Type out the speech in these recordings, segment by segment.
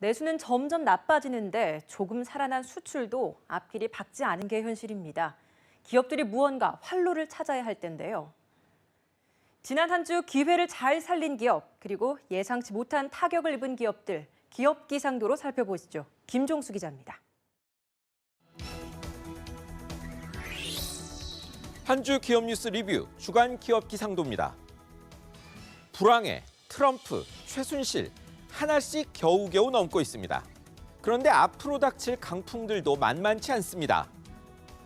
내수는 점점 나빠지는데 조금 살아난 수출도 앞길이 밝지 않은 게 현실입니다. 기업들이 무언가 활로를 찾아야 할 텐데요. 지난 한 주 기회를 잘 살린 기업, 그리고 예상치 못한 타격을 입은 기업들, 기업 기상도로 살펴보시죠. 김종수 기자입니다. 한 주 기업 뉴스 리뷰 주간 기업 기상도입니다. 불황에 트럼프, 최순실 하나씩 겨우겨우 넘고 있습니다. 그런데 앞으로 닥칠 강풍들도 만만치 않습니다.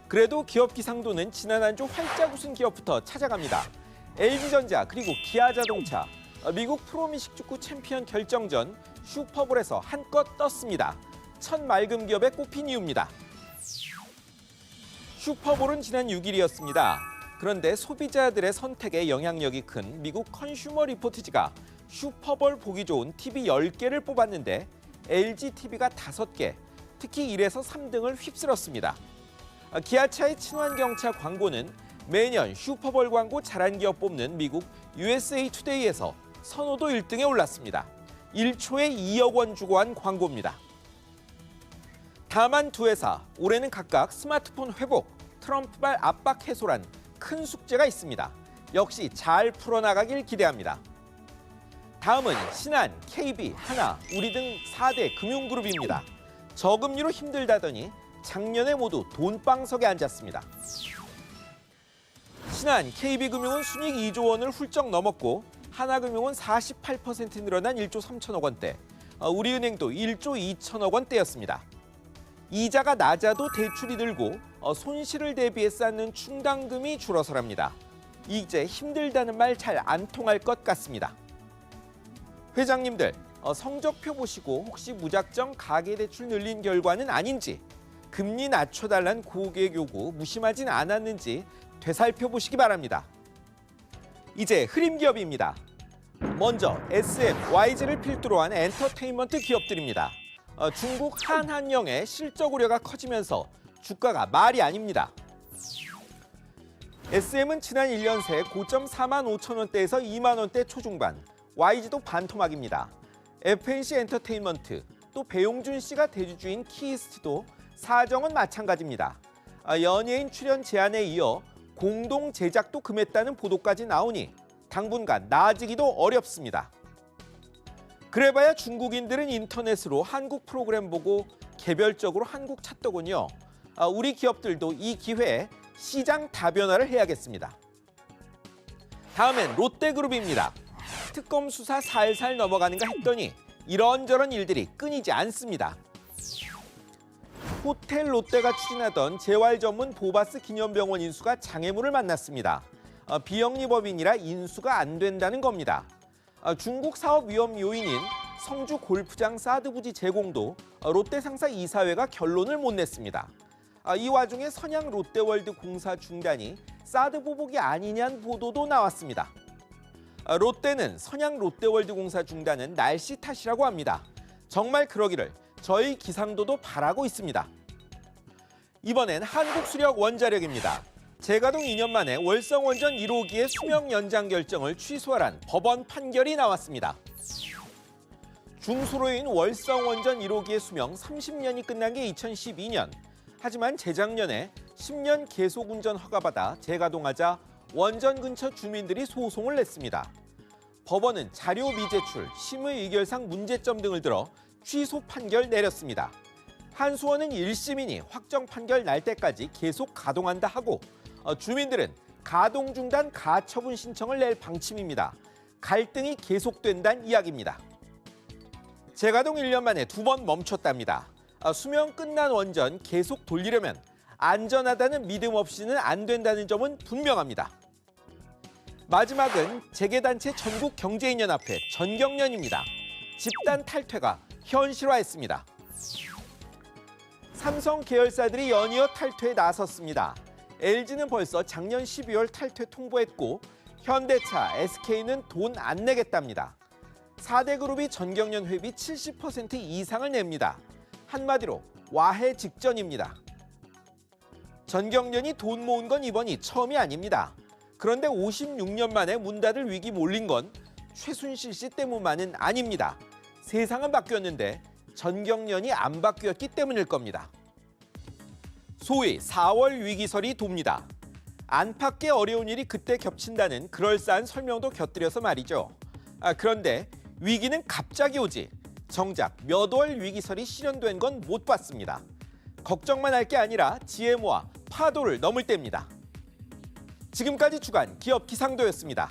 그래도 기업 기상도는 지난 한 주 활짝 웃은 기업부터 찾아갑니다. LG전자 그리고 기아자동차, 미국 프로미식축구 챔피언 결정전 슈퍼볼에서 한껏 떴습니다. 첫 맑은 기업에 꼽힌 이유입니다. 슈퍼볼은 지난 6일이었습니다. 그런데 소비자들의 선택에 영향력이 큰 미국 컨슈머 리포트지가 슈퍼볼 보기 좋은 TV 10개를 뽑았는데 LG TV가 5개, 특히 1에서 3등을 휩쓸었습니다. 기아차의 친환경차 광고는 매년 슈퍼볼 광고 잘한 기업 뽑는 미국 USA 투데이에서 선호도 1등에 올랐습니다. 1초에 2억 원 주고 한 광고입니다. 다만 두 회사, 올해는 각각 스마트폰 회복, 트럼프발 압박 해소란 큰 숙제가 있습니다. 역시 잘 풀어나가길 기대합니다. 다음은 신한, KB, 하나, 우리 등 4대 금융그룹입니다. 저금리로 힘들다더니 작년에 모두 돈방석에 앉았습니다. 신한, KB금융은 순이익 2조 원을 훌쩍 넘었고 하나금융은 48% 늘어난 1조 3천억 원대, 우리은행도 1조 2천억 원대였습니다. 이자가 낮아도 대출이 늘고 손실을 대비해 쌓는 충당금이 줄어서랍니다. 이제 힘들다는 말 잘 안 통할 것 같습니다. 회장님들, 성적표 보시고 혹시 무작정 가계대출 늘린 결과는 아닌지, 금리 낮춰달란 고객 요구 무심하진 않았는지 되살펴보시기 바랍니다. 이제 흐림기업입니다. 먼저 SM, YG를 필두로 한 엔터테인먼트 기업들입니다. 중국 한한령의 실적 우려가 커지면서 주가가 말이 아닙니다. SM은 지난 1년 새 고점 4만 5천 원대에서 2만 원대 초중반, YG도 반토막입니다. FNC 엔터테인먼트, 또 배용준 씨가 대주주인 키이스트도 사정은 마찬가지입니다. 연예인 출연 제한에 이어 공동 제작도 금했다는 보도까지 나오니 당분간 나아지기도 어렵습니다. 그래봐야 중국인들은 인터넷으로 한국 프로그램 보고 개별적으로 한국 찾더군요. 우리 기업들도 이 기회에 시장 다변화를 해야겠습니다. 다음엔 롯데그룹입니다. 특검 수사 살살 넘어가는가 했더니 이런저런 일들이 끊이지 않습니다. 호텔 롯데가 추진하던 재활 전문 보바스 기념병원 인수가 장애물을 만났습니다. 비영리법인이라 인수가 안 된다는 겁니다. 중국 사업 위험 요인인 성주 골프장 사드 부지 제공도 롯데 상사 이사회가 결론을 못 냈습니다. 이 와중에 선양 롯데월드 공사 중단이 사드 보복이 아니냐는 보도도 나왔습니다. 롯데는 선양 롯데월드 공사 중단은 날씨 탓이라고 합니다. 정말 그러기를 저희 기상도도 바라고 있습니다. 이번엔 한국수력 원자력입니다. 재가동 2년 만에 월성원전 1호기의 수명 연장 결정을 취소하란 법원 판결이 나왔습니다. 중소로인 월성원전 1호기의 수명 30년이 끝난 게 2012년. 하지만 재작년에 10년 계속 운전 허가받아 재가동하자 원전 근처 주민들이 소송을 냈습니다. 법원은 자료 미제출, 심의 의결상 문제점 등을 들어 취소 판결 내렸습니다. 한수원은 1심이니 확정 판결 날 때까지 계속 가동한다 하고 주민들은 가동 중단 가처분 신청을 낼 방침입니다. 갈등이 계속된다는 이야기입니다. 재가동 1년 만에 2번 멈췄답니다. 수명 끝난 원전 계속 돌리려면 안전하다는 믿음 없이는 안 된다는 점은 분명합니다. 마지막은 재계단체 전국경제인연합회 전경련입니다. 집단 탈퇴가 현실화했습니다. 삼성 계열사들이 연이어 탈퇴에 나섰습니다. LG는 벌써 작년 12월 탈퇴 통보했고 현대차, SK는 돈 안 내겠답니다. 4대 그룹이 전경련 회비 70% 이상을 냅니다. 한마디로 와해 직전입니다. 전경련이 돈 모은 건 이번이 처음이 아닙니다. 그런데 56년 만에 문 닫을 위기 몰린 건 최순실 씨 때문만은 아닙니다. 세상은 바뀌었는데 전경련이 안 바뀌었기 때문일 겁니다. 소위 4월 위기설이 돕니다. 안팎의 어려운 일이 그때 겹친다는 그럴싸한 설명도 곁들여서 말이죠. 그런데 위기는 갑자기 오지 정작 몇 월 위기설이 실현된 건 못 봤습니다. 걱정만 할 게 아니라 지혜 모아 파도를 넘을 때입니다. 지금까지 주간 기업 기상도였습니다.